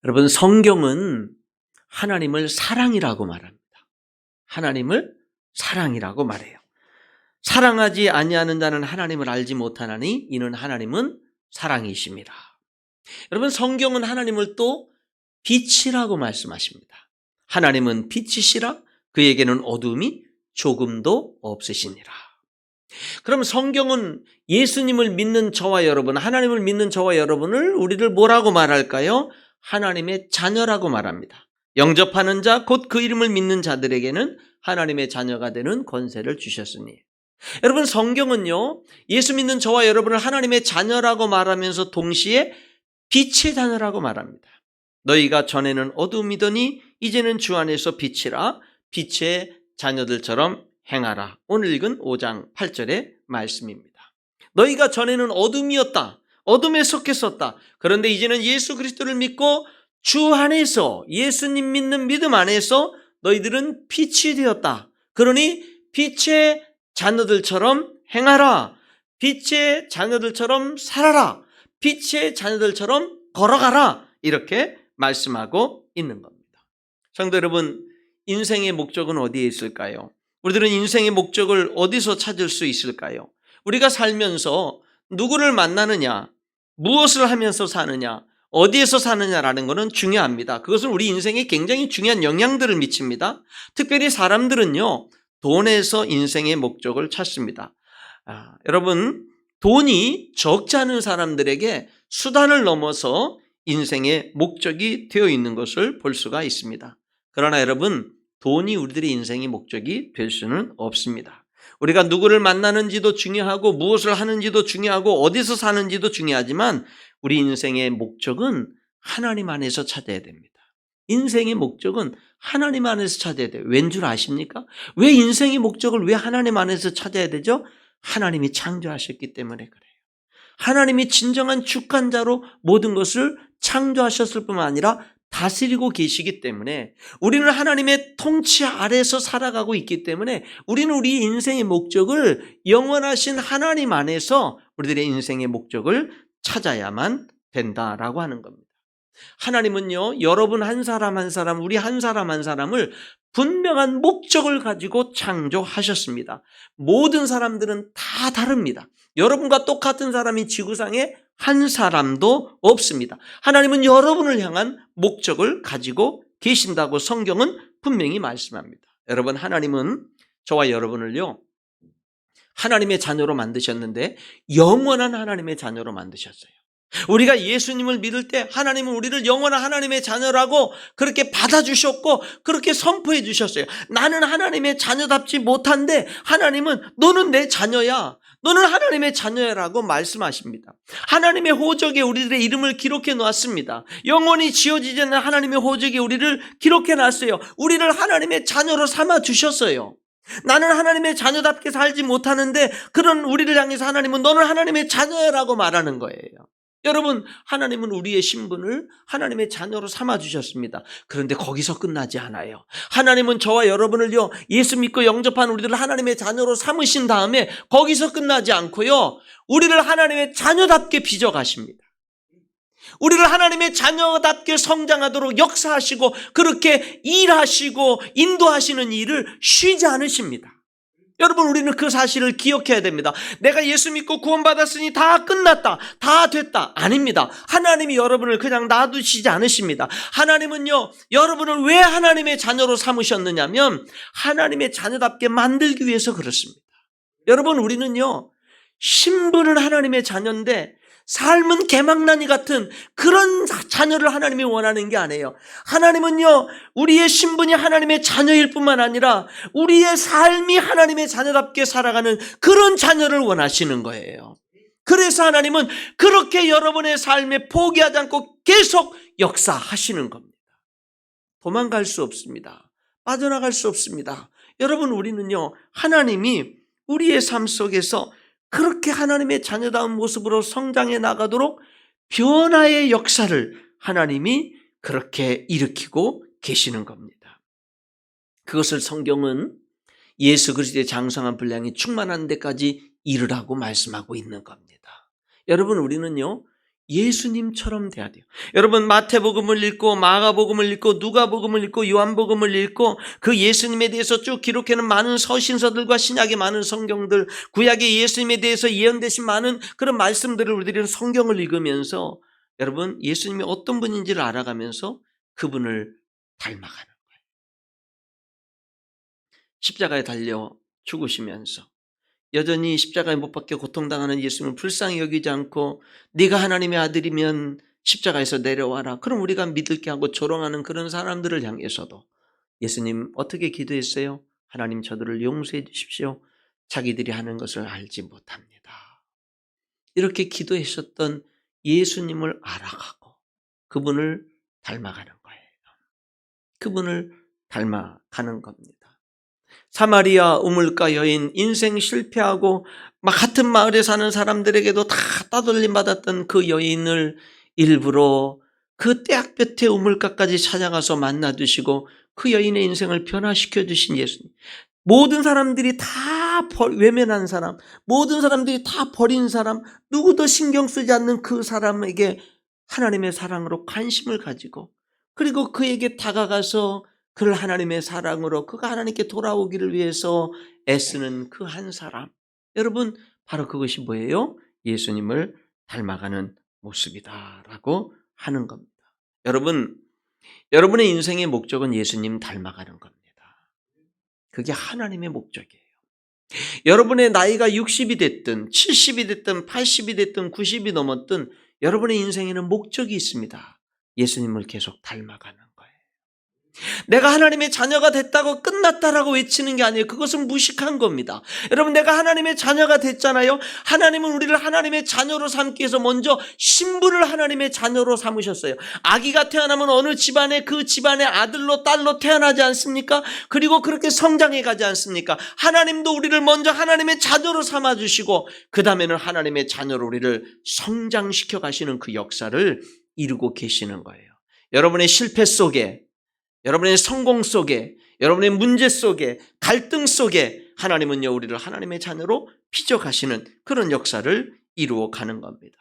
여러분, 성경은 하나님을 사랑이라고 말합니다. 하나님을 사랑이라고 말해요. 사랑하지 아니하는 자는 하나님을 알지 못하나니 이는 하나님은 사랑이십니다. 여러분, 성경은 하나님을 또 빛이라고 말씀하십니다. 하나님은 빛이시라 그에게는 어둠이 조금도 없으시니라. 그럼 성경은 예수님을 믿는 저와 여러분, 하나님을 믿는 저와 여러분을 우리를 뭐라고 말할까요? 하나님의 자녀라고 말합니다. 영접하는 자, 곧 그 이름을 믿는 자들에게는 하나님의 자녀가 되는 권세를 주셨으니. 여러분, 성경은요, 예수 믿는 저와 여러분을 하나님의 자녀라고 말하면서 동시에 빛의 자녀라고 말합니다. 너희가 전에는 어둠이더니 이제는 주 안에서 빛이라, 빛의 자녀들처럼 행하라. 오늘 읽은 5장 8절의 말씀입니다. 너희가 전에는 어둠이었다. 어둠에 속했었다. 그런데 이제는 예수 그리스도를 믿고 주 안에서, 예수님 믿는 믿음 안에서 너희들은 빛이 되었다. 그러니 빛의 자녀들처럼 행하라. 빛의 자녀들처럼 살아라. 빛의 자녀들처럼 걸어가라. 이렇게 말씀하고 있는 겁니다. 성도 여러분, 인생의 목적은 어디에 있을까요? 우리들은 인생의 목적을 어디서 찾을 수 있을까요? 우리가 살면서 누구를 만나느냐, 무엇을 하면서 사느냐, 어디에서 사느냐라는 것은 중요합니다. 그것은 우리 인생에 굉장히 중요한 영향들을 미칩니다. 특별히 사람들은요, 돈에서 인생의 목적을 찾습니다. 여러분, 돈이 적지 않은 사람들에게 수단을 넘어서 인생의 목적이 되어 있는 것을 볼 수가 있습니다. 그러나 여러분, 돈이 우리들의 인생의 목적이 될 수는 없습니다. 우리가 누구를 만나는지도 중요하고 무엇을 하는지도 중요하고 어디서 사는지도 중요하지만 우리 인생의 목적은 하나님 안에서 찾아야 됩니다. 인생의 목적은 하나님 안에서 찾아야 돼요. 왠 줄 아십니까? 왜 인생의 목적을 왜 하나님 안에서 찾아야 되죠? 하나님이 창조하셨기 때문에 그래요. 하나님이 진정한 주권자로 모든 것을 창조하셨을 뿐만 아니라 다스리고 계시기 때문에 우리는 하나님의 통치 아래서 살아가고 있기 때문에 우리는 우리 인생의 목적을 영원하신 하나님 안에서 우리들의 인생의 목적을 찾아야만 된다라고 하는 겁니다. 하나님은요, 여러분 한 사람 한 사람, 우리 한 사람 한 사람을 분명한 목적을 가지고 창조하셨습니다. 모든 사람들은 다 다릅니다. 여러분과 똑같은 사람이 지구상에 한 사람도 없습니다. 하나님은 여러분을 향한 목적을 가지고 계신다고 성경은 분명히 말씀합니다. 여러분, 하나님은 저와 여러분을요, 하나님의 자녀로 만드셨는데 영원한 하나님의 자녀로 만드셨어요. 우리가 예수님을 믿을 때 하나님은 우리를 영원한 하나님의 자녀라고 그렇게 받아주셨고 그렇게 선포해 주셨어요. 나는 하나님의 자녀답지 못한데 하나님은 너는 내 자녀야. 너는 하나님의 자녀라고 말씀하십니다. 하나님의 호적에 우리들의 이름을 기록해 놓았습니다. 영원히 지어지지 않는 하나님의 호적에 우리를 기록해 놨어요. 우리를 하나님의 자녀로 삼아 주셨어요. 나는 하나님의 자녀답게 살지 못하는데 그런 우리를 향해서 하나님은 너는 하나님의 자녀라고 말하는 거예요. 여러분, 하나님은 우리의 신분을 하나님의 자녀로 삼아주셨습니다. 그런데 거기서 끝나지 않아요. 하나님은 저와 여러분을요, 예수 믿고 영접한 우리들을 하나님의 자녀로 삼으신 다음에 거기서 끝나지 않고요, 우리를 하나님의 자녀답게 빚어가십니다. 우리를 하나님의 자녀답게 성장하도록 역사하시고 그렇게 일하시고 인도하시는 일을 쉬지 않으십니다. 여러분, 우리는 그 사실을 기억해야 됩니다. 내가 예수 믿고 구원받았으니 다 끝났다, 다 됐다. 아닙니다. 하나님이 여러분을 그냥 놔두시지 않으십니다. 하나님은요, 여러분을 왜 하나님의 자녀로 삼으셨느냐면 하나님의 자녀답게 만들기 위해서 그렇습니다. 여러분, 우리는요, 신분은 하나님의 자녀인데 삶은 개망나니 같은 그런 자녀를 하나님이 원하는 게 아니에요. 하나님은요, 우리의 신분이 하나님의 자녀일 뿐만 아니라 우리의 삶이 하나님의 자녀답게 살아가는 그런 자녀를 원하시는 거예요. 그래서 하나님은 그렇게 여러분의 삶에 포기하지 않고 계속 역사하시는 겁니다. 도망갈 수 없습니다. 빠져나갈 수 없습니다. 여러분, 우리는요, 하나님이 우리의 삶 속에서 그렇게 하나님의 자녀다운 모습으로 성장해 나가도록 변화의 역사를 하나님이 그렇게 일으키고 계시는 겁니다. 그것을 성경은 예수 그리스도의 장성한 분량이 충만한 데까지 이르라고 말씀하고 있는 겁니다. 여러분, 우리는요, 예수님처럼 돼야 돼요. 여러분, 마태복음을 읽고 마가복음을 읽고 누가복음을 읽고 요한복음을 읽고 그 예수님에 대해서 쭉 기록해놓은 많은 서신서들과 신약의 많은 성경들, 구약의 예수님에 대해서 예언되신 많은 그런 말씀들을 우리들은 성경을 읽으면서 여러분, 예수님이 어떤 분인지를 알아가면서 그분을 닮아가는 거예요. 십자가에 달려 죽으시면서 여전히 십자가에 못 박혀 고통당하는 예수님을 불쌍히 여기지 않고 네가 하나님의 아들이면 십자가에서 내려와라. 그럼 우리가 믿을게 하고 조롱하는 그런 사람들을 향해서도 예수님 어떻게 기도했어요? 하나님, 저들을 용서해 주십시오. 자기들이 하는 것을 알지 못합니다. 이렇게 기도하셨던 예수님을 알아가고 그분을 닮아가는 거예요. 그분을 닮아가는 겁니다. 사마리아 우물가 여인, 인생 실패하고 막 같은 마을에 사는 사람들에게도 다 따돌림 받았던 그 여인을 일부러 그 떼약볕의 우물가까지 찾아가서 만나주시고 그 여인의 인생을 변화시켜 주신 예수님. 모든 사람들이 다 외면한 사람, 모든 사람들이 다 버린 사람, 누구도 신경 쓰지 않는 그 사람에게 하나님의 사랑으로 관심을 가지고 그리고 그에게 다가가서 그를 하나님의 사랑으로 그가 하나님께 돌아오기를 위해서 애쓰는 그 한 사람. 여러분, 바로 그것이 뭐예요? 예수님을 닮아가는 모습이다라고 하는 겁니다. 여러분, 여러분의 인생의 목적은 예수님 닮아가는 겁니다. 그게 하나님의 목적이에요. 여러분의 나이가 60이 됐든 70이 됐든 80이 됐든 90이 넘었든 여러분의 인생에는 목적이 있습니다. 예수님을 계속 닮아가는 거예요. 내가 하나님의 자녀가 됐다고 끝났다라고 외치는 게 아니에요. 그것은 무식한 겁니다. 여러분, 내가 하나님의 자녀가 됐잖아요. 하나님은 우리를 하나님의 자녀로 삼기 위해서 먼저 신부를 하나님의 자녀로 삼으셨어요. 아기가 태어나면 어느 집안에 그 집안의 아들로 딸로 태어나지 않습니까? 그리고 그렇게 성장해 가지 않습니까? 하나님도 우리를 먼저 하나님의 자녀로 삼아주시고 그 다음에는 하나님의 자녀로 우리를 성장시켜 가시는 그 역사를 이루고 계시는 거예요. 여러분의 실패 속에, 여러분의 성공 속에, 여러분의 문제 속에, 갈등 속에 하나님은요, 우리를 하나님의 자녀로 빚어가시는 그런 역사를 이루어 가는 겁니다.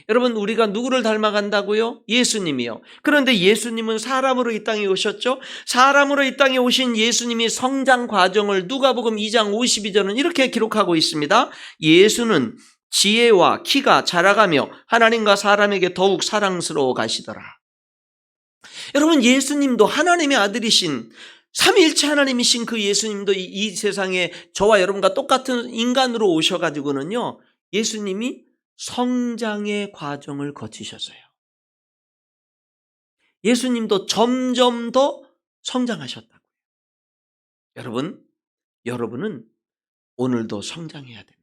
여러분, 우리가 누구를 닮아간다고요? 예수님이요. 그런데 예수님은 사람으로 이 땅에 오셨죠? 사람으로 이 땅에 오신 예수님이 성장 과정을 누가복음 2장 52절은 이렇게 기록하고 있습니다. 예수는 지혜와 키가 자라가며 하나님과 사람에게 더욱 사랑스러워 가시더라. 여러분, 예수님도 하나님의 아들이신 삼위일체 하나님이신 그 예수님도 이 세상에 저와 여러분과 똑같은 인간으로 오셔가지고는요, 예수님이 성장의 과정을 거치셨어요. 예수님도 점점 더 성장하셨다고요. 여러분은 오늘도 성장해야 됩니다.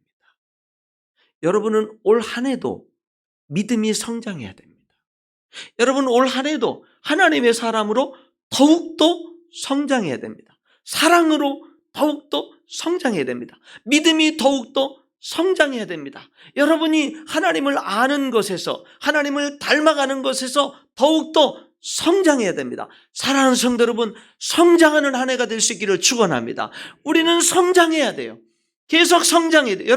여러분은 올 한 해도 믿음이 성장해야 됩니다. 여러분, 올 한 해도 하나님의 사람으로 더욱더 성장해야 됩니다. 사랑으로 더욱더 성장해야 됩니다. 믿음이 더욱더 성장해야 됩니다. 여러분이 하나님을 아는 것에서, 하나님을 닮아가는 것에서 더욱더 성장해야 됩니다. 사랑하는 성도 여러분, 성장하는 한 해가 될 수 있기를 축원합니다. 우리는 성장해야 돼요. 계속 성장해야 돼요.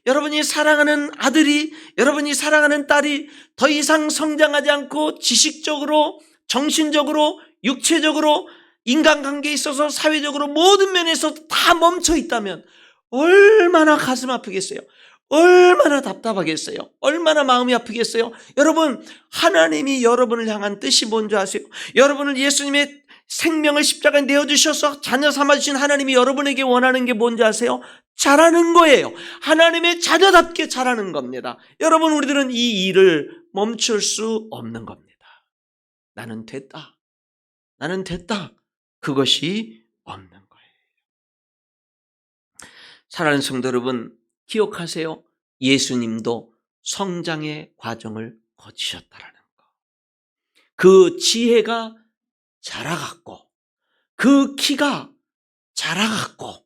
여러분이 사랑하는 아들이, 여러분이 사랑하는 딸이 더 이상 성장하지 않고 지식적으로, 정신적으로, 육체적으로, 인간관계에 있어서 사회적으로 모든 면에서 다 멈춰 있다면 얼마나 가슴 아프겠어요? 얼마나 답답하겠어요? 얼마나 마음이 아프겠어요? 여러분, 하나님이 여러분을 향한 뜻이 뭔지 아세요? 여러분을 예수님의 생명을 십자가에 내어주셔서 자녀 삼아주신 하나님이 여러분에게 원하는 게 뭔지 아세요? 자라는 거예요. 하나님의 자녀답게 자라는 겁니다. 여러분, 우리들은 이 일을 멈출 수 없는 겁니다. 나는 됐다. 그것이 없는 거예요. 사랑하는 성도 여러분, 기억하세요. 예수님도 성장의 과정을 거치셨다라는 거. 그 지혜가 자라갔고, 그 키가 자라갔고,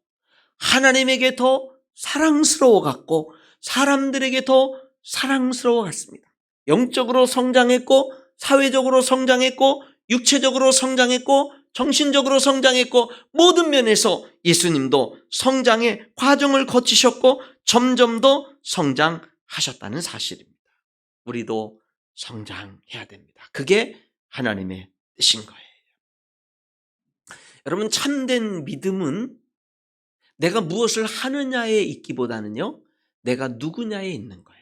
하나님에게 더 사랑스러워갔고, 사람들에게 더 사랑스러워갔습니다. 영적으로 성장했고, 사회적으로 성장했고, 육체적으로 성장했고, 정신적으로 성장했고, 모든 면에서 예수님도 성장의 과정을 거치셨고 점점 더 성장하셨다는 사실입니다. 우리도 성장해야 됩니다. 그게 하나님의 뜻인 거예요. 여러분, 참된 믿음은 내가 무엇을 하느냐에 있기보다는요, 내가 누구냐에 있는 거예요.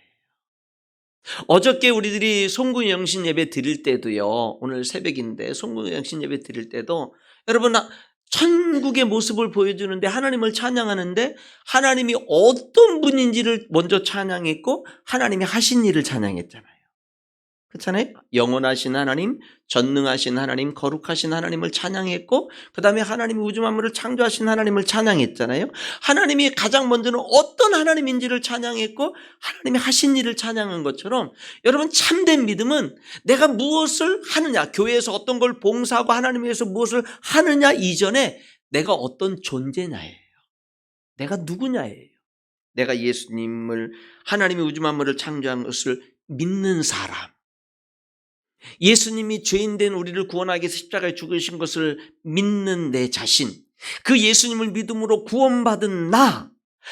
어저께 우리들이 송구영신 예배 드릴 때도요, 오늘 새벽인데 송구영신 예배 드릴 때도 여러분, 천국의 모습을 보여주는데 하나님을 찬양하는데 하나님이 어떤 분인지를 먼저 찬양했고 하나님이 하신 일을 찬양했잖아요. 그렇잖아요. 영원하신 하나님, 전능하신 하나님, 거룩하신 하나님을 찬양했고 그 다음에 하나님이 우주 만물을 창조하신 하나님을 찬양했잖아요. 하나님이 가장 먼저는 어떤 하나님인지를 찬양했고 하나님이 하신 일을 찬양한 것처럼 여러분, 참된 믿음은 내가 무엇을 하느냐, 교회에서 어떤 걸 봉사하고 하나님 위해서 무엇을 하느냐 이전에 내가 어떤 존재냐예요. 내가 누구냐예요. 내가 예수님을, 하나님이 우주 만물을 창조한 것을 믿는 사람, 예수님이 죄인된 우리를 구원하기 위해서 십자가에 죽으신 것을 믿는 내 자신, 그 예수님을 믿음으로 구원받은 나,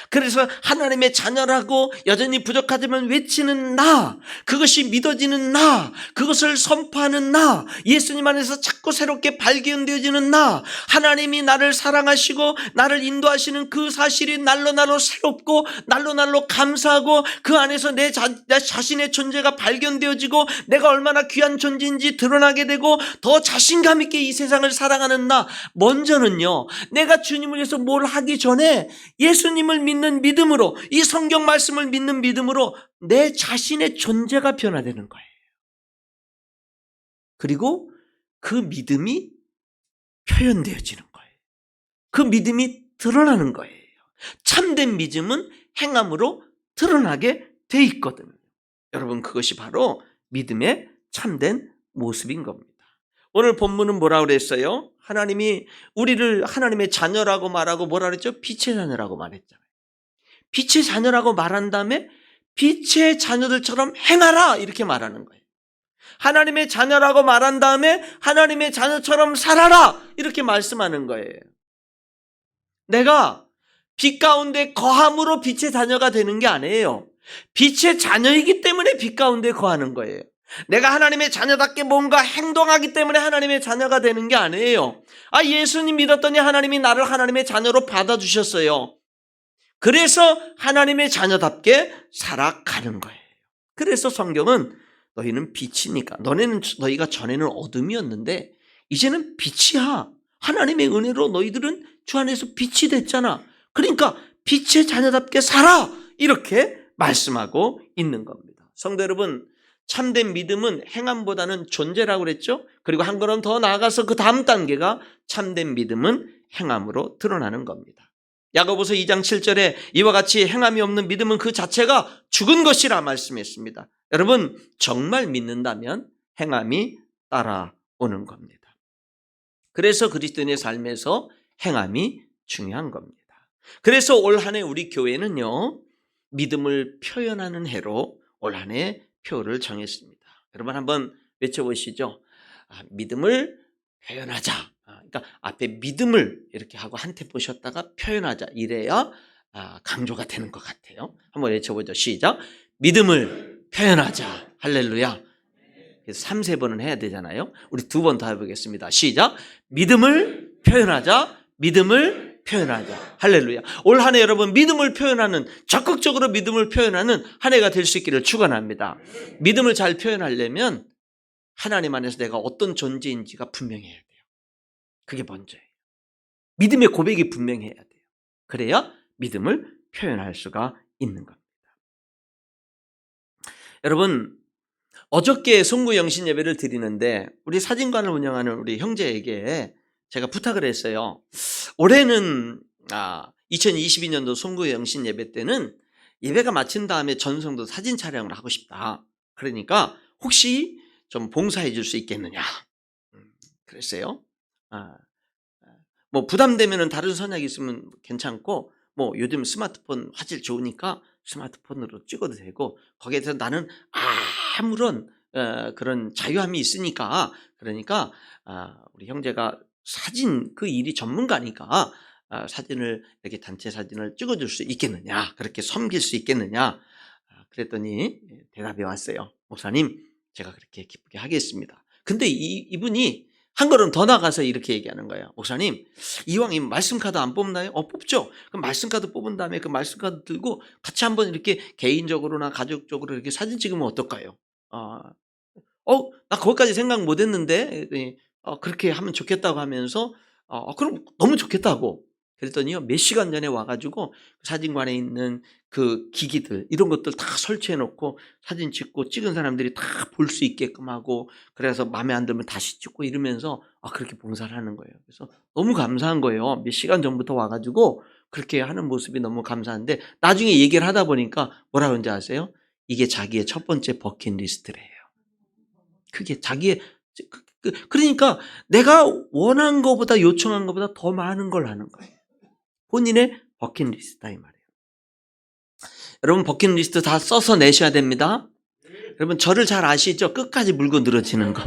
그래서 하나님의 자녀라고 여전히 부족하지만 외치는 나, 그것이 믿어지는 나, 그것을 선포하는 나, 예수님 안에서 자꾸 새롭게 발견되어지는 나, 하나님이 나를 사랑하시고 나를 인도하시는 그 사실이 날로 새롭고 날로 감사하고 그 안에서 내 자신의 존재가 발견되어지고 내가 얼마나 귀한 존재인지 드러나게 되고 더 자신감 있게 이 세상을 살아가는 나. 먼저는요, 내가 주님을 위해서 뭘 하기 전에 예수님을 믿는 믿음으로, 이 성경 말씀을 믿는 믿음으로 내 자신의 존재가 변화되는 거예요. 그리고 그 믿음이 표현되어지는 거예요. 그 믿음이 드러나는 거예요. 참된 믿음은 행함으로 드러나게 돼 있거든요. 여러분, 그것이 바로 믿음의 참된 모습인 겁니다. 오늘 본문은 뭐라고 그랬어요? 하나님이 우리를 하나님의 자녀라고 말하고 뭐라 그랬죠? 빛의 자녀라고 말했잖아요. 빛의 자녀라고 말한 다음에 빛의 자녀들처럼 행하라 이렇게 말하는 거예요. 하나님의 자녀라고 말한 다음에 하나님의 자녀처럼 살아라 이렇게 말씀하는 거예요. 내가 빛 가운데 거함으로 빛의 자녀가 되는 게 아니에요. 빛의 자녀이기 때문에 빛 가운데 거하는 거예요. 내가 하나님의 자녀답게 뭔가 행동하기 때문에 하나님의 자녀가 되는 게 아니에요. 예수님 믿었더니 하나님이 나를 하나님의 자녀로 받아주셨어요. 그래서 하나님의 자녀답게 살아가는 거예요. 그래서 성경은 너희는 빛이니까, 너희가 전에는 어둠이었는데 이제는 빛이야. 하나님의 은혜로 너희들은 주 안에서 빛이 됐잖아. 그러니까 빛의 자녀답게 살아. 이렇게 말씀하고 있는 겁니다. 성도 여러분, 참된 믿음은 행함보다는 존재라고 그랬죠. 그리고 한 걸음 더 나아가서 그 다음 단계가 참된 믿음은 행함으로 드러나는 겁니다. 야고보서 2장 7절에 이와 같이 행함이 없는 믿음은 그 자체가 죽은 것이라 말씀했습니다. 여러분, 정말 믿는다면 행함이 따라오는 겁니다. 그래서 그리스도인의 삶에서 행함이 중요한 겁니다. 그래서 올 한 해 우리 교회는요, 믿음을 표현하는 해로 올 한 해 표를 정했습니다. 여러분 한번 외쳐보시죠. 믿음을 표현하자. 그러니까 앞에 믿음을 이렇게 하고 한테 보셨다가 표현하자. 이래야 강조가 되는 것 같아요. 한번 외쳐보죠. 시작. 믿음을 표현하자. 할렐루야. 그래서 3-4번은 해야 되잖아요. 우리 2번 더 해보겠습니다. 시작. 믿음을 표현하자. 믿음을 표현하자. 할렐루야. 올 한 해 여러분 믿음을 표현하는, 적극적으로 믿음을 표현하는 한 해가 될 수 있기를 축원합니다. 믿음을 잘 표현하려면 하나님 안에서 내가 어떤 존재인지가 분명해야 돼요. 그게 먼저예요. 믿음의 고백이 분명해야 돼요. 그래야 믿음을 표현할 수가 있는 겁니다. 여러분, 어저께 송구영신 예배를 드리는데 우리 사진관을 운영하는 우리 형제에게 제가 부탁을 했어요. 올해는 2022년도 송구영신 예배 때는 예배가 마친 다음에 전성도 사진 촬영을 하고 싶다. 그러니까 혹시 좀 봉사해 줄 수 있겠느냐. 그랬어요. 뭐 부담되면은 다른 선약이 있으면 괜찮고, 뭐 요즘 스마트폰 화질 좋으니까 스마트폰으로 찍어도 되고, 거기에 대해서 나는 아무런 그런 자유함이 있으니까, 그러니까 우리 형제가 사진 그 일이 전문가니까 사진을 이렇게 단체 사진을 찍어줄 수 있겠느냐, 그렇게 섬길 수 있겠느냐. 그랬더니 대답이 왔어요. 목사님, 제가 그렇게 기쁘게 하겠습니다. 근데 이분이 한 걸음 더 나가서 이렇게 얘기하는 거예요. 목사님, 이왕이면 말씀 카드 안 뽑나요? 뽑죠. 그럼 말씀 카드 뽑은 다음에 그 말씀 카드 들고 같이 한번 이렇게 개인적으로나 가족적으로 이렇게 사진 찍으면 어떨까요? 나 거기까지 생각 못 했는데, 그렇게 하면 좋겠다고 하면서, 그럼 너무 좋겠다고. 그랬더니요, 몇 시간 전에 와가지고 사진관에 있는 그 기기들, 이런 것들 다 설치해 놓고 사진 찍고 찍은 사람들이 다 볼 수 있게끔 하고, 그래서 마음에 안 들면 다시 찍고 이러면서, 그렇게 봉사를 하는 거예요. 그래서 너무 감사한 거예요. 몇 시간 전부터 와가지고 그렇게 하는 모습이 너무 감사한데, 나중에 얘기를 하다 보니까 뭐라 그런지 아세요? 이게 자기의 첫 번째 버킷리스트래요. 그게 자기의, 그러니까 내가 원한 것보다 요청한 것보다 더 많은 걸 하는 거예요. 본인의 버킷리스트다 이 말이에요. 여러분 버킷리스트 다 써서 내셔야 됩니다. 여러분 저를 잘 아시죠? 끝까지 물고 늘어지는 거.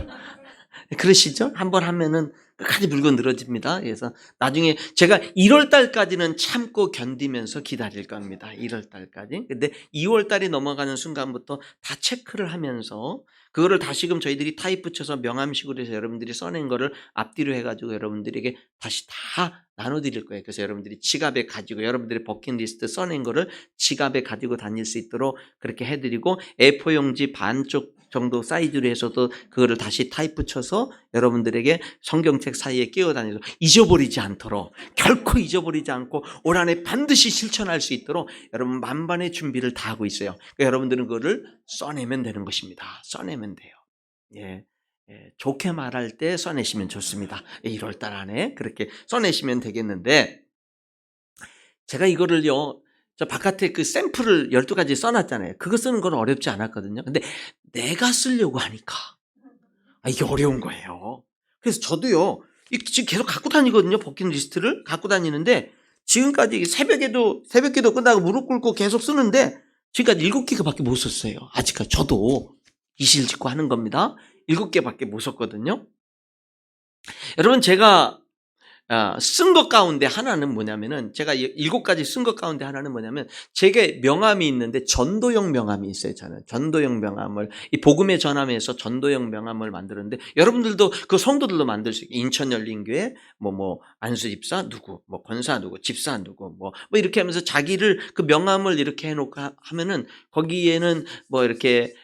그러시죠? 한번 하면은 끝까지 물고 늘어집니다. 그래서 나중에 제가 1월 달까지는 참고 견디면서 기다릴 겁니다. 1월 달까지. 근데 2월 달이 넘어가는 순간부터 다 체크를 하면서 그거를 다시금 저희들이 타입 붙여서 명함식으로 해서 여러분들이 써낸 거를 앞뒤로 해가지고 여러분들에게 다시 다 나눠드릴 거예요. 그래서 여러분들이 지갑에 가지고 여러분들의 버킷리스트 써낸 거를 지갑에 가지고 다닐 수 있도록 그렇게 해드리고 A4 용지 반쪽 정도 사이즈로 해서도 그거를 다시 타입 붙여서 여러분들에게 성경책 사이에 끼워 다녀서 잊어버리지 않도록, 결코 잊어버리지 않고 올 한해 반드시 실천할 수 있도록 여러분 만반의 준비를 다 하고 있어요. 그러니까 여러분들은 그거를 써내면 되는 것입니다. 써내면 돼요. 예. 좋게 말할 때 써내시면 좋습니다. 1월 달 안에 그렇게 써내시면 되겠는데, 제가 이거를요, 저 바깥에 그 샘플을 12가지 써놨잖아요. 그거 쓰는 건 어렵지 않았거든요. 근데 내가 쓰려고 하니까 이게 어려운 거예요. 그래서 저도요, 지금 계속 갖고 다니거든요. 버킷리스트를 갖고 다니는데, 지금까지 새벽기도 끝나고 무릎 꿇고 계속 쓰는데 지금까지 7개밖에 못 썼어요. 아직까지 저도 이실 짓고 하는 겁니다. 7개밖에 못 썼거든요. 여러분 제가 쓴 것 가운데 하나는 뭐냐면은, 제가 7가지 쓴 것 가운데 하나는 뭐냐면, 제게 명함이 있는데 전도용 명함이 있어요. 저는 전도용 명함을, 이 복음의 전함에서 전도용 명함을 만들었는데, 여러분들도 그 성도들도 만들 수 있게, 인천열린교회 안수 집사 누구, 권사 누구, 집사 누구, 이렇게 하면서 자기를 그 명함을 이렇게 해놓고 하면은 거기에는 이렇게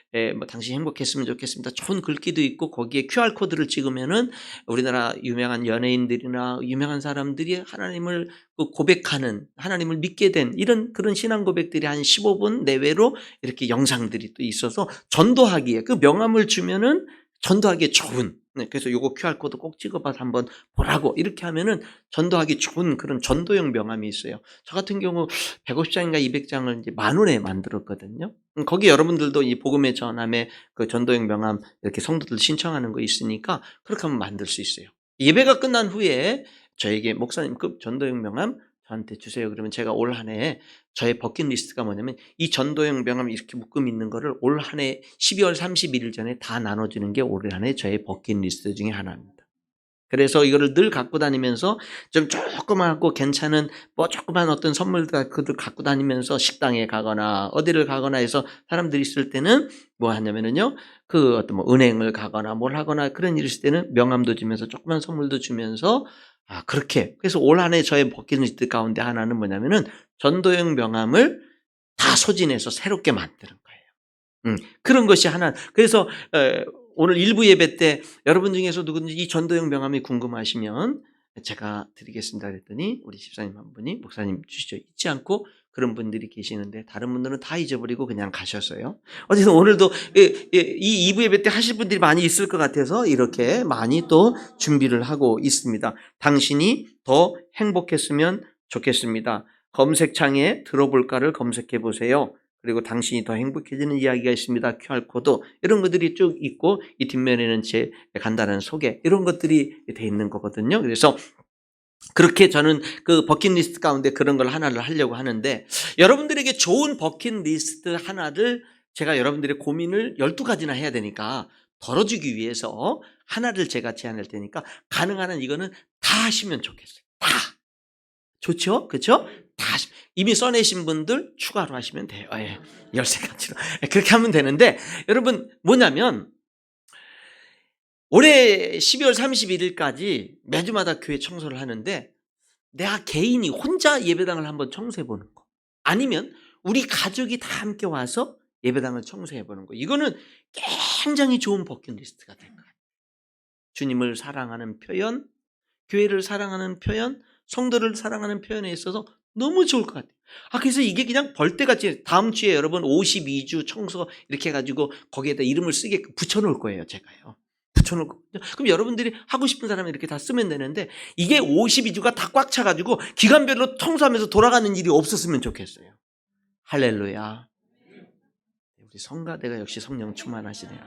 당신 행복했으면 좋겠습니다. 좋은 글귀도 있고, 거기에 QR코드를 찍으면은 우리나라 유명한 연예인들이나 유명한 사람들이 하나님을 고백하는, 하나님을 믿게 된 그런 신앙 고백들이 한 15분 내외로 이렇게 영상들이 또 있어서 전도하기에, 그 명함을 주면은 전도하기에 좋은, 그래서 요거 QR코드 꼭 찍어봐서 한번 보라고 이렇게 하면은 전도하기 좋은 그런 전도용 명함이 있어요. 저 같은 경우 150장인가 200장을 이제 10,000원에 만들었거든요. 거기 여러분들도 이 복음의 전함에 그 전도용 명함 이렇게 성도들 신청하는 거 있으니까 그렇게 하면 만들 수 있어요. 예배가 끝난 후에 저에게 목사님 그 전도용 명함 저한테 주세요. 그러면 제가 올 한 해 저의 버킷리스트가 뭐냐면, 이 전도용 명함 이렇게 묶음 있는 거를 올 한 해 12월 31일 전에 다 나눠주는 게 올 한 해 저의 버킷리스트 중에 하나입니다. 그래서 이거를 늘 갖고 다니면서 좀 조그맣고 괜찮은 조그만 어떤 선물들 갖고 다니면서 식당에 가거나 어디를 가거나 해서 사람들이 있을 때는 뭐 하냐면은요, 그 어떤 은행을 가거나 뭘 하거나 그런 일이 있을 때는 명함도 주면서 조그만 선물도 주면서 그렇게. 그래서 올 한 해 저의 버킷리스트 가운데 하나는 뭐냐면은 전도용 명함을 다 소진해서 새롭게 만드는 거예요. 그런 것이 하나. 그래서 오늘 일부 예배 때 여러분 중에서 누구든지 이 전도용 명함이 궁금하시면 제가 드리겠습니다 그랬더니 우리 집사님 한 분이 목사님 주시죠. 잊지 않고, 그런 분들이 계시는데 다른 분들은 다 잊어버리고 그냥 가셨어요. 어쨌든 오늘도 이 2부 예배 때 하실 분들이 많이 있을 것 같아서 이렇게 많이 또 준비를 하고 있습니다. 당신이 더 행복했으면 좋겠습니다. 검색창에 들어볼까를 검색해 보세요. 그리고 당신이 더 행복해지는 이야기가 있습니다. QR코드 이런 것들이 쭉 있고, 이 뒷면에는 제 간단한 소개 이런 것들이 돼 있는 거거든요. 그래서 그렇게 저는 그 버킷리스트 가운데 그런 걸 하나를 하려고 하는데, 여러분들에게 좋은 버킷리스트 하나를 제가 여러분들의 고민을 12가지나 해야 되니까 덜어주기 위해서 하나를 제가 제안할 테니까 가능한 한 이거는 다 하시면 좋겠어요. 다. 좋죠? 그렇죠? 다 이미 써내신 분들 추가로 하시면 돼요. 13가지로. 그렇게 하면 되는데, 여러분 뭐냐면 올해 12월 31일까지 매주마다 교회 청소를 하는데 내가 개인이 혼자 예배당을 한번 청소해 보는 거, 아니면 우리 가족이 다 함께 와서 예배당을 청소해 보는 거, 이거는 굉장히 좋은 버킷리스트가 될 것 같아요. 주님을 사랑하는 표현, 교회를 사랑하는 표현, 성도를 사랑하는 표현에 있어서 너무 좋을 것 같아요. 그래서 이게 그냥 벌떼같이 다음 주에 여러분 52주 청소 이렇게 해가지고 거기에다 이름을 쓰게 붙여놓을 거예요. 제가요. 붙여놓을 거거든요. 그럼 여러분들이 하고 싶은 사람은 이렇게 다 쓰면 되는데, 이게 52주가 다 꽉 차가지고 기간별로 청소하면서 돌아가는 일이 없었으면 좋겠어요. 할렐루야. 우리 성가대가 역시 성령 충만하시네요.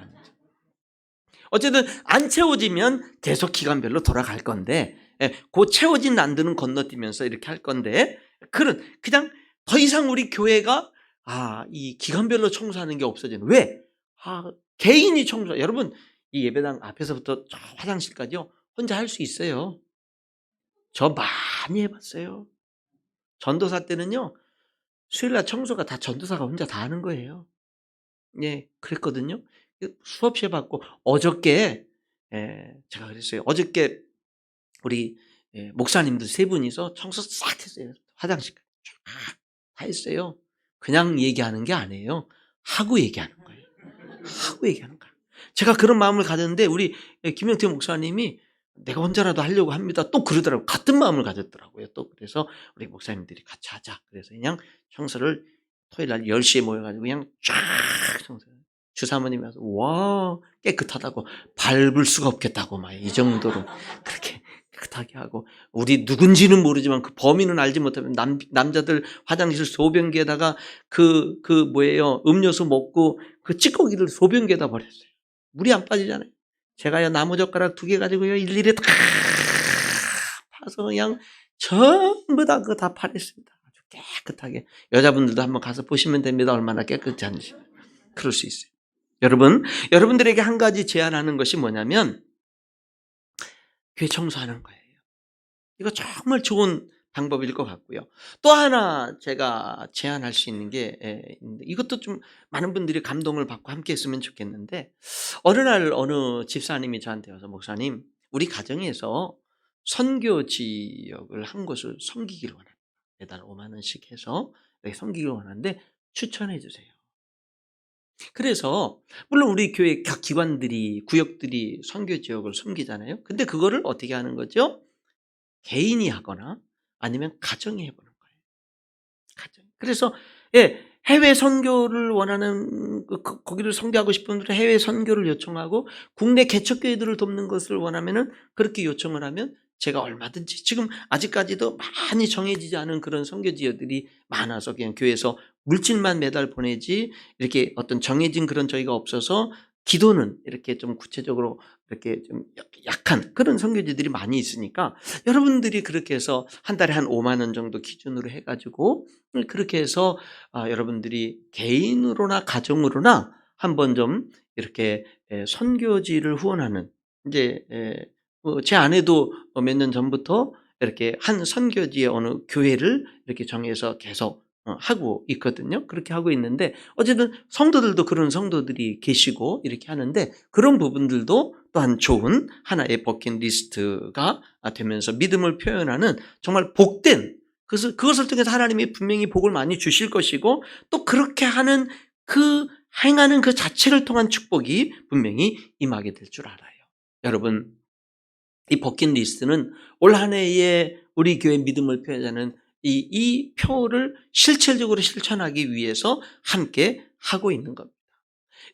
어쨌든 안 채워지면 계속 기간별로 돌아갈 건데, 그 채워진 난들은 건너뛰면서 이렇게 할 건데, 그냥 더 이상 우리 교회가 이 기간별로 청소하는 게 없어지는. 왜? 개인이 청소. 여러분, 이 예배당 앞에서부터 저 화장실까지요, 혼자 할 수 있어요. 저 많이 해봤어요. 전도사 때는요, 수요일날 청소가 다 전도사가 혼자 다 하는 거예요. 예, 그랬거든요. 수없이 해봤고, 어저께 제가 그랬어요. 어저께 우리 목사님들 세 분이서 청소 싹 했어요. 화장실까지 다 했어요. 그냥 얘기하는 게 아니에요. 하고 얘기하는 거예요. 하고 얘기하는 거예요. 제가 그런 마음을 가졌는데 우리 김영태 목사님이 내가 혼자라도 하려고 합니다. 또 그러더라고요. 같은 마음을 가졌더라고요. 또 그래서 우리 목사님들이 같이 하자. 그래서 그냥 청소를 토요일 날 10시에 모여가지고 그냥 쫙 청소해요. 주사모님이 와서 와 깨끗하다고, 밟을 수가 없겠다고 막 이 정도로 그렇게 깨끗하게 하고, 우리 누군지는 모르지만 그 범인은 알지 못하면 남자들 화장실 소변기에다가 뭐예요, 음료수 먹고 그 찌꺼기를 소변기에다 버렸어요. 물이 안 빠지잖아요. 제가요 나무젓가락 2개 가지고요 일일이 다 파서 그냥 전부 다 그거 다 팔았습니다. 아주 깨끗하게. 여자분들도 한번 가서 보시면 됩니다. 얼마나 깨끗이 하는지. 그럴 수 있어요. 여러분들에게 한 가지 제안하는 것이 뭐냐면 교회 청소하는 거예요. 이거 정말 좋은 방법일 것 같고요. 또 하나 제가 제안할 수 있는 게 있는데, 이것도 좀 많은 분들이 감동을 받고 함께 했으면 좋겠는데, 어느 날 어느 집사님이 저한테 와서 목사님, 우리 가정에서 선교 지역을 한 곳을 섬기기를 원합니다. 매달 5만 원씩 해서 섬기기를 원하는데 추천해 주세요. 그래서 물론 우리 교회 각 기관들이, 구역들이 선교 지역을 섬기잖아요. 근데 그거를 어떻게 하는 거죠? 개인이 하거나 아니면 가정이 해보는 거예요. 가정. 그래서 해외 선교를 원하는, 거기를 선교하고 싶은 분들은 해외 선교를 요청하고, 국내 개척교회들을 돕는 것을 원하면은 그렇게 요청을 하면 제가 얼마든지, 지금 아직까지도 많이 정해지지 않은 그런 선교 지역들이 많아서 그냥 교회에서 물질만 매달 보내지 이렇게 어떤 정해진 그런 저희가 없어서, 기도는 이렇게 좀 구체적으로 이렇게 좀 약한 그런 선교지들이 많이 있으니까, 여러분들이 그렇게 해서 한 달에 한 5만 원 정도 기준으로 해가지고 그렇게 해서 여러분들이 개인으로나 가정으로나 한번 좀 이렇게 선교지를 후원하는, 이제 제 아내도 몇 년 전부터 이렇게 한 선교지의 어느 교회를 이렇게 정해서 계속 하고 있거든요. 그렇게 하고 있는데, 어쨌든 성도들도 그런 성도들이 계시고 이렇게 하는데, 그런 부분들도 또한 좋은 하나의 버킷리스트가 되면서 믿음을 표현하는 정말 복된, 그것을 통해서 하나님이 분명히 복을 많이 주실 것이고, 또 그렇게 하는 행하는 그 자체를 통한 축복이 분명히 임하게 될 줄 알아요. 여러분, 이 버킷리스트는 올 한 해에 우리 교회 믿음을 표현하는 이 표를 실체적으로 실천하기 위해서 함께 하고 있는 겁니다.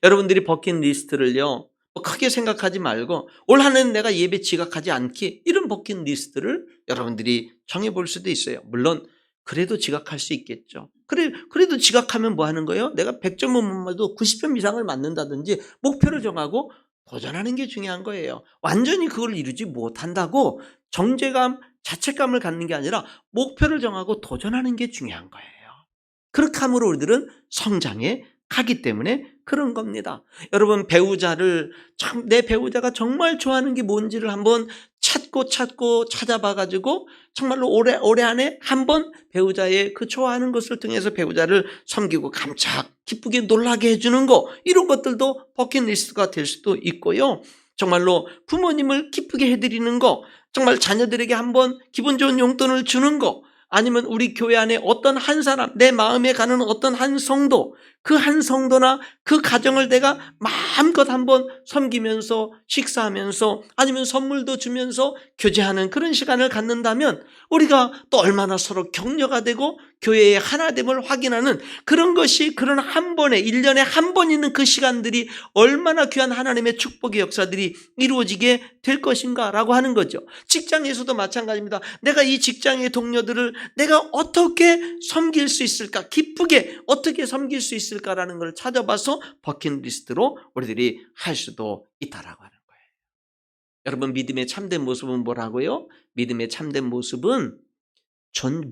여러분들이 버킷리스트를요, 크게 생각하지 말고 올 한 해는 내가 예배 지각하지 않기, 이런 버킷리스트를 여러분들이 정해볼 수도 있어요. 물론 그래도 지각할 수 있겠죠. 그래도 지각하면 뭐 하는 거예요? 내가 100점 못 맞아도 90점 이상을 맞는다든지 목표를 정하고 도전하는 게 중요한 거예요. 완전히 그걸 이루지 못한다고 정죄감, 자책감을 갖는 게 아니라 목표를 정하고 도전하는 게 중요한 거예요. 그렇게 함으로 우리들은 성장해 가기 때문에 그런 겁니다. 여러분, 내 배우자가 정말 좋아하는 게 뭔지를 한번 찾고 찾아봐가지고 정말로 올해 안에 한번 배우자의 그 좋아하는 것을 통해서 배우자를 섬기고 깜짝 기쁘게 놀라게 해주는 거, 이런 것들도 버킷리스트가 될 수도 있고요. 정말로 부모님을 기쁘게 해드리는 거, 정말 자녀들에게 한번 기분 좋은 용돈을 주는 거, 아니면 우리 교회 안에 어떤 한 사람, 내 마음에 가는 어떤 한 성도, 그 한 성도나 그 가정을 내가 마음껏 한번 섬기면서 식사하면서 아니면 선물도 주면서 교제하는 그런 시간을 갖는다면 우리가 또 얼마나 서로 격려가 되고 교회의 하나됨을 확인하는 그런 것이, 그런 한 번에 1년에 한 번 있는 그 시간들이 얼마나 귀한 하나님의 축복의 역사들이 이루어지게 될 것인가라고 하는 거죠. 직장에서도 마찬가지입니다. 내가 이 직장의 동료들을 내가 어떻게 섬길 수 있을까, 기쁘게 어떻게 섬길 수 있을까라는 걸 찾아봐서 버킷리스트로 우리들이 할 수도 있다라고 하는 거예요. 여러분, 믿음의 참된 모습은 뭐라고요? 믿음의 참된 모습은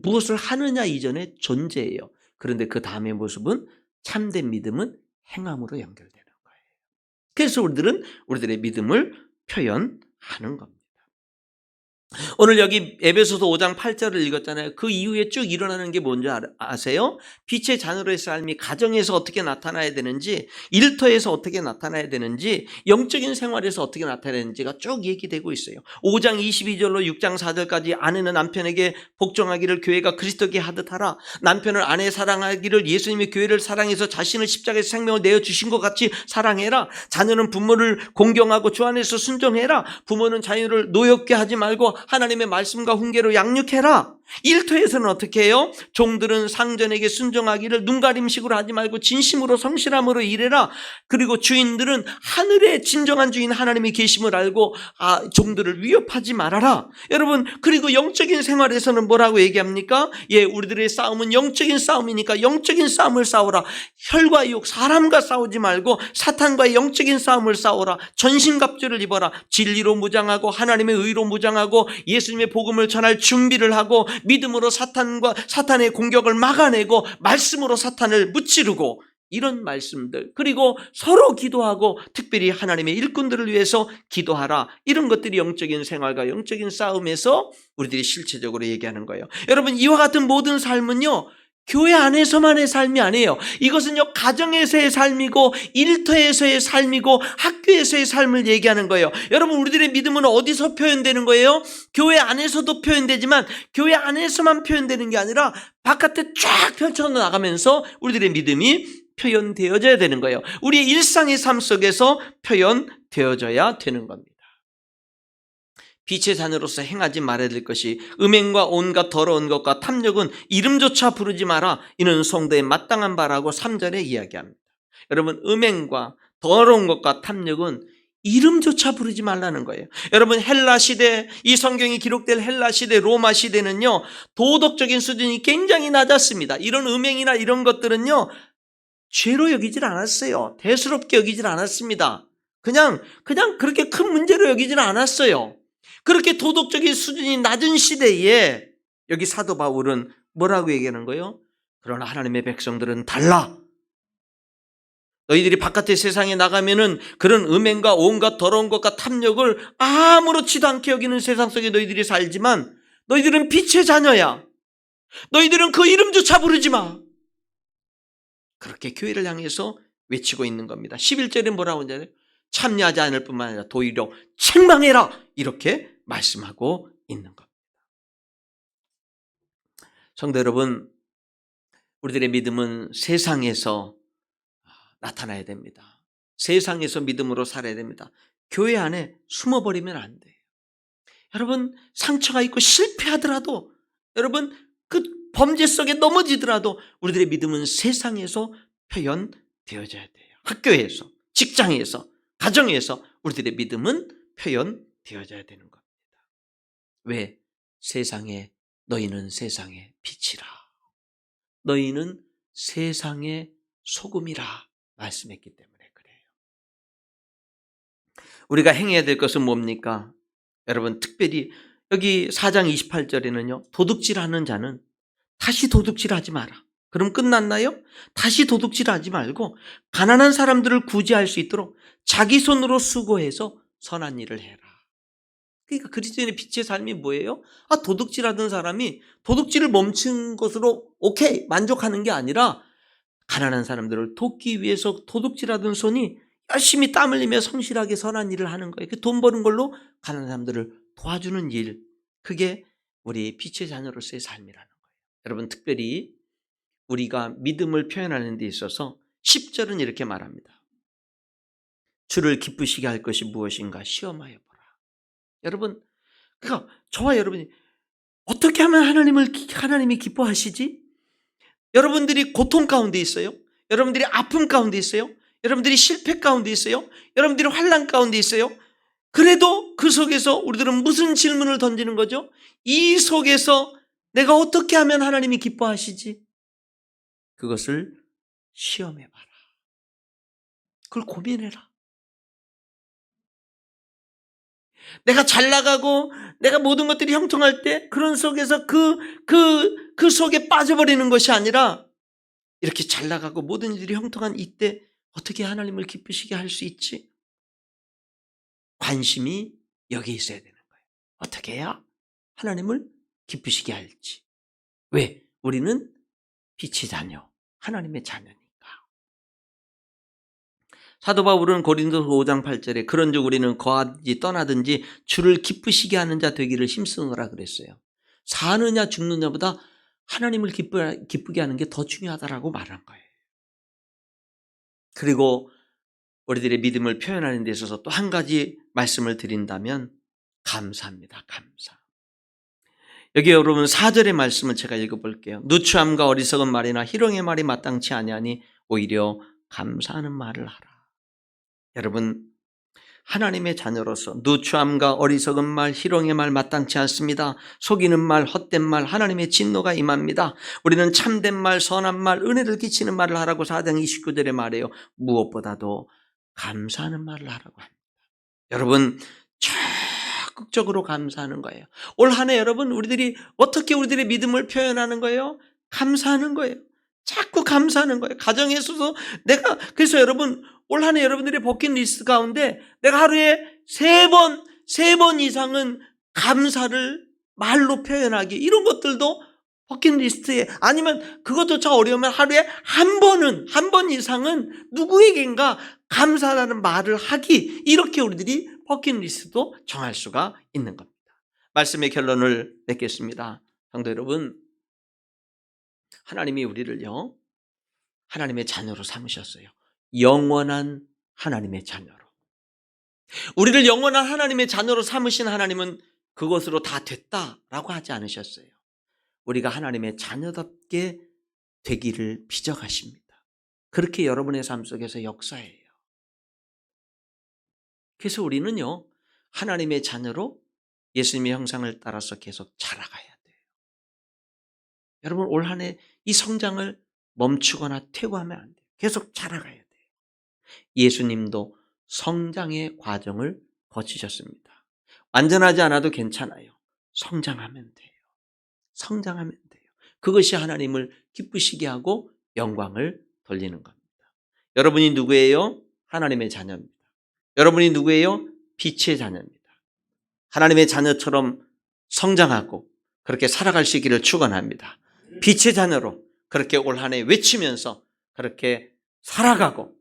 무엇을 하느냐 이전에 존재예요. 그런데 그 다음의 모습은, 참된 믿음은 행함으로 연결되는 거예요. 그래서 우리들은 우리들의 믿음을 표현하는 겁니다. 오늘 여기 에베소서 5장 8절을 읽었잖아요. 그 이후에 쭉 일어나는 게 뭔지 아세요? 빛의 자녀로의 삶이 가정에서 어떻게 나타나야 되는지, 일터에서 어떻게 나타나야 되는지, 영적인 생활에서 어떻게 나타나야 되는지가 쭉 얘기되고 있어요. 5장 22절로 6장 4절까지 아내는 남편에게 복종하기를 교회가 그리스도께 하듯 하라. 남편을 아내 사랑하기를 예수님이 교회를 사랑해서 자신을 십자가에서 생명을 내어주신 것 같이 사랑해라. 자녀는 부모를 공경하고 주 안에서 순종해라. 부모는 자녀를 노엽게 하지 말고 하나님의 말씀과 훈계로 양육해라. 일터에서는 어떻게 해요? 종들은 상전에게 순종하기를 눈가림식으로 하지 말고 진심으로 성실함으로 일해라. 그리고 주인들은 하늘에 진정한 주인 하나님이 계심을 알고 종들을 위협하지 말아라. 여러분, 그리고 영적인 생활에서는 뭐라고 얘기합니까? 우리들의 싸움은 영적인 싸움이니까 영적인 싸움을 싸우라. 혈과 육, 사람과 싸우지 말고 사탄과의 영적인 싸움을 싸우라. 전신갑주를 입어라. 진리로 무장하고 하나님의 의로 무장하고 예수님의 복음을 전할 준비를 하고 믿음으로 사탄의 공격을 막아내고 말씀으로 사탄을 무찌르고, 이런 말씀들, 그리고 서로 기도하고 특별히 하나님의 일꾼들을 위해서 기도하라. 이런 것들이 영적인 생활과 영적인 싸움에서 우리들이 실체적으로 얘기하는 거예요. 여러분, 이와 같은 모든 삶은요, 교회 안에서만의 삶이 아니에요. 이것은요, 가정에서의 삶이고 일터에서의 삶이고 학교에서의 삶을 얘기하는 거예요. 여러분, 우리들의 믿음은 어디서 표현되는 거예요? 교회 안에서도 표현되지만 교회 안에서만 표현되는 게 아니라 바깥에 쫙 펼쳐나가면서 우리들의 믿음이 표현되어져야 되는 거예요. 우리의 일상의 삶 속에서 표현되어져야 되는 겁니다. 빛의 자녀로서 행하지 말아야 될 것이 음행과 온갖 더러운 것과 탐욕은 이름조차 부르지 마라. 이는 성도의 마땅한 바라고 3절에 이야기합니다. 여러분, 음행과 더러운 것과 탐욕은 이름조차 부르지 말라는 거예요. 여러분, 헬라 시대, 이 성경이 기록될 헬라 시대, 로마 시대는요, 도덕적인 수준이 굉장히 낮았습니다. 이런 음행이나 이런 것들은요, 죄로 여기질 않았어요. 대수롭게 여기질 않았습니다. 그냥 그렇게 큰 문제로 여기질 않았어요. 그렇게 도덕적인 수준이 낮은 시대에 여기 사도 바울은 뭐라고 얘기하는 거예요? 그러나 하나님의 백성들은 달라. 너희들이 바깥의 세상에 나가면은 그런 음행과 온갖 더러운 것과 탐욕을 아무렇지도 않게 여기는 세상 속에 너희들이 살지만 너희들은 빛의 자녀야. 너희들은 그 이름조차 부르지 마. 그렇게 교회를 향해서 외치고 있는 겁니다. 11절에 뭐라고 하냐면 참여하지 않을 뿐만 아니라 도리어 책망해라. 이렇게 말씀하고 있는 겁니다. 성도 여러분, 우리들의 믿음은 세상에서 나타나야 됩니다. 세상에서 믿음으로 살아야 됩니다. 교회 안에 숨어버리면 안 돼요. 여러분, 상처가 있고 실패하더라도, 여러분 그 범죄 속에 넘어지더라도 우리들의 믿음은 세상에서 표현되어져야 돼요. 학교에서, 직장에서, 가정에서 우리들의 믿음은 표현되어져야 되는 겁니다. 왜? 세상에, 너희는 세상의 빛이라. 너희는 세상의 소금이라 말씀했기 때문에 그래요. 우리가 행해야 될 것은 뭡니까? 여러분, 특별히 여기 4장 28절에는요, 도둑질하는 자는 다시 도둑질하지 마라. 그럼 끝났나요? 다시 도둑질하지 말고 가난한 사람들을 구제할 수 있도록 자기 손으로 수고해서 선한 일을 해라. 그러니까 그리스도인의 빛의 삶이 뭐예요? 도둑질하던 사람이 도둑질을 멈춘 것으로 오케이 만족하는 게 아니라 가난한 사람들을 돕기 위해서 도둑질하던 손이 열심히 땀 흘리며 성실하게 선한 일을 하는 거예요. 그 돈 버는 걸로 가난한 사람들을 도와주는 일, 그게 우리 빛의 자녀로서의 삶이라는 거예요. 여러분, 특별히 우리가 믿음을 표현하는 데 있어서 10절은 이렇게 말합니다. 주를 기쁘시게 할 것이 무엇인가 시험하여 보라. 여러분, 그러니까 저와 여러분이 어떻게 하면 하나님이 기뻐하시지? 여러분들이 고통 가운데 있어요. 여러분들이 아픔 가운데 있어요. 여러분들이 실패 가운데 있어요. 여러분들이 환난 가운데 있어요. 그래도 그 속에서 우리들은 무슨 질문을 던지는 거죠? 이 속에서 내가 어떻게 하면 하나님이 기뻐하시지? 그것을 시험해봐라. 그걸 고민해라. 내가 잘 나가고 내가 모든 것들이 형통할 때 그런 속에서 그 속에 빠져버리는 것이 아니라 이렇게 잘 나가고 모든 일이 형통한 이때 어떻게 하나님을 기쁘시게 할 수 있지? 관심이 여기에 있어야 되는 거예요. 어떻게 해야 하나님을 기쁘시게 할지. 왜? 우리는 빛의 자녀, 하나님의 자녀니까. 사도 바울은 고린도서 5장 8절에 그런즉 우리는 거하든지 떠나든지 주를 기쁘시게 하는 자 되기를 힘쓰노라 그랬어요. 사느냐 죽느냐보다 하나님을 기쁘게 하는 게 더 중요하다라고 말한 거예요. 그리고 우리들의 믿음을 표현하는 데 있어서 또 한 가지 말씀을 드린다면 감사합니다. 감사. 여기 여러분 4절의 말씀을 제가 읽어볼게요. 누추함과 어리석은 말이나 희롱의 말이 마땅치 아니하니 오히려 감사하는 말을 하라. 여러분, 하나님의 자녀로서 누추함과 어리석은 말, 희롱의 말 마땅치 않습니다. 속이는 말, 헛된 말, 하나님의 진노가 임합니다. 우리는 참된 말, 선한 말, 은혜를 끼치는 말을 하라고 4장 29절에 말해요. 무엇보다도 감사하는 말을 하라고 합니다. 여러분, 적극적으로 감사하는 거예요. 올 한 해 여러분, 우리들이 어떻게 우리들의 믿음을 표현하는 거예요? 감사하는 거예요. 자꾸 감사하는 거예요. 가정에서도 그래서 여러분, 올 한 해 여러분들의 버킷리스트 가운데 내가 하루에 3번 이상은 감사를 말로 표현하기, 이런 것들도 버킷리스트에, 아니면 그것조차 어려우면 하루에 한 번 이상은 누구에겐가 감사라는 말을 하기, 이렇게 우리들이 버킷리스트도 정할 수가 있는 겁니다. 말씀의 결론을 맺겠습니다. 성도 여러분, 하나님이 우리를요, 하나님의 자녀로 삼으셨어요. 영원한 하나님의 자녀로. 우리를 영원한 하나님의 자녀로 삼으신 하나님은 그것으로 다 됐다라고 하지 않으셨어요. 우리가 하나님의 자녀답게 되기를 빚어가십니다. 그렇게 여러분의 삶 속에서 역사해요. 그래서 우리는요, 하나님의 자녀로 예수님의 형상을 따라서 계속 자라가야 돼요. 여러분, 올 한 해 이 성장을 멈추거나 퇴보하면 안 돼요. 계속 자라가야 돼요. 예수님도 성장의 과정을 거치셨습니다. 완전하지 않아도 괜찮아요. 성장하면 돼요. 성장하면 돼요. 그것이 하나님을 기쁘시게 하고 영광을 돌리는 겁니다. 여러분이 누구예요? 하나님의 자녀입니다. 여러분이 누구예요? 빛의 자녀입니다. 하나님의 자녀처럼 성장하고 그렇게 살아갈 수 있기를 축원합니다. 빛의 자녀로 그렇게 올 한 해 외치면서 그렇게 살아가고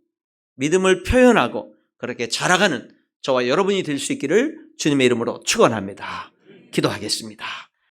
믿음을 표현하고 그렇게 자라가는 저와 여러분이 될 수 있기를 주님의 이름으로 축원합니다. 기도하겠습니다.